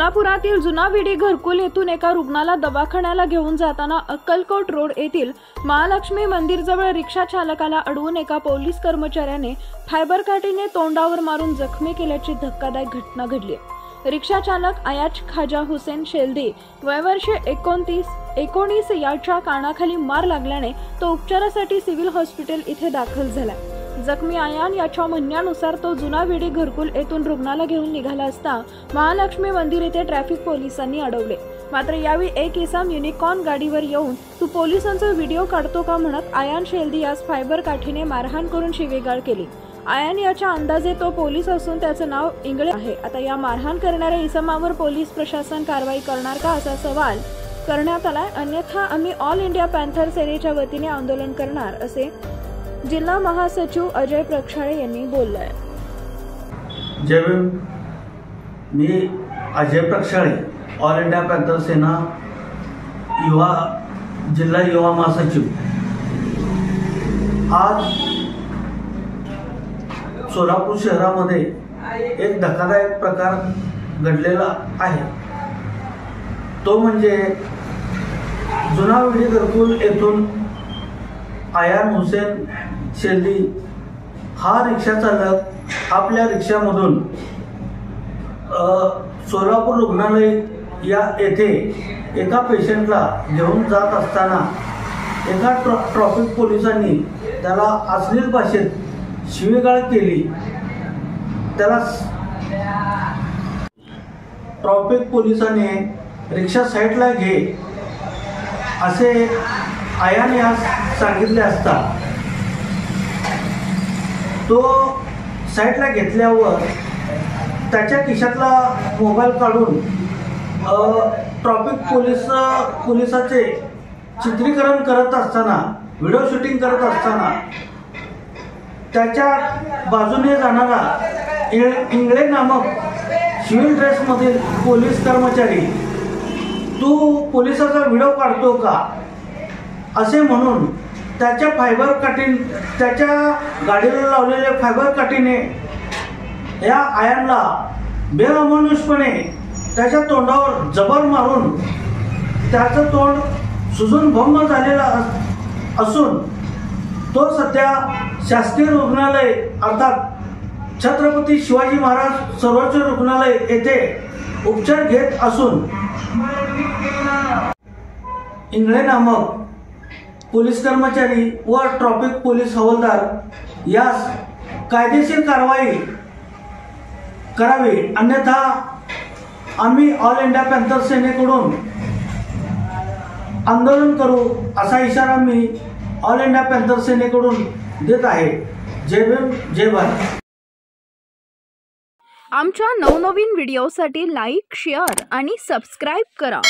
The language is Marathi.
सोलापुरातील जुना विडी घरकुल येथून एका रुग्णाला दवाखान्याला घेऊन जाताना अक्कलकोट रोड येथील महालक्ष्मी मंदिरजवळ रिक्षा चालकाला अडवून एका पोलीस कर्मचाऱ्याने फायबर काठीने तोंडावर मारून जखमी केल्याची धक्कादायक घटना घडली। रिक्षा चालक अयाज खाजा हुसेन शेल्दी वयवर्ष 19 याच्या कानाखाली मार लागल्याने तो उपचारासाठी सिव्हिल हॉस्पिटल इथे दाखल झाला। जखमी आयान याच्या म्हणण्यानुसार तो जुना विडी घरकुल येथून रुग्णाला घेऊन निघाला असता महालक्ष्मी मंदिर येथे ट्रॅफिक पोलिसांनी अडवले। मात्र यावेळी एक इसम युनिकॉर्न गाडीवर येऊन तू पोलिसांचा व्हिडिओ काढतो का म्हणत आयान शेल्दी यास फायबर काठीने मारहाण करून शिवीगाळ केली। आयान याच्या अंदाजे तो पोलीस असून त्याचे नाव इंगळे आहे। आता या मारहाण करणाऱ्या इसमावर पोलीस प्रशासन कारवाई करणार का असा सवाल करण्यात आला। अन्यथा आम्ही ऑल इंडिया पॅन्थर सेनेच्या वतीने आंदोलन करणार असे जिल्हा महासचिव अजय प्रक्षाळे यांनी बोलले। जय भीम। मी Ajay Prakshale, all India panther सेना जिल्हा युवा महासचिव। आज सोलापूर शहरामध्ये एक धक्कादायक प्रकार घडलेला आहे। तो म्हणजे जुना विडी घरकुल येथून आयान हुसेन शेल्दी हा रिक्षा चालक आपल्या रिक्षामधून सोलापूर रुग्णालय येथे एका पेशंटला घेऊन जात असताना एका ट्रॅफिक पोलिसांनी त्याला अश्लील भाषेत शिवीगाळ केली। त्याला ट्रॅफिक पोलिसांनी रिक्षा साईडला घे असे आयान यास सांगितले असता तो साईडला घेतल्यावर त्याच्या खिशातला मोबाईल काढून ट्रॅफिक पोलिसाचे चित्रीकरण करत असताना, व्हिडिओ शूटिंग करत असताना त्याच्या बाजूने जाणारा इंगळे नामक सिव्हिल ड्रेसमधील पोलीस कर्मचारी तू पोलिसाचा व्हिडिओ काढतो का असे म्हणून त्याच्या गाडीला लावलेल्या फायबर काठीने या आयानला बेअमानुषपणे त्याच्या तोंडावर जबर मारून त्याचं तोंड सुजून भंग झालेला असून तो सध्या शासकीय रुग्णालय अर्थात छत्रपती शिवाजी महाराज सर्वोच्च रुग्णालय येथे उपचार घेत असून इंगळे नामक पोलीस कर्मचारी व ट्रॅफिक पोलीस हवालदार यास कायदेशीर कारवाई करावी, अन्यथा आम्ही ऑल इंडिया पॅन्थर सेनेकडून आंदोलन करू असा इशारा मी ऑल इंडिया पॅन्थर सेनेकडून देत आहे। जय भीम, जय भारत। आमच्या नवनवीन व्हिडिओसाठी लाईक, शेअर आणि सबस्क्राइब करा।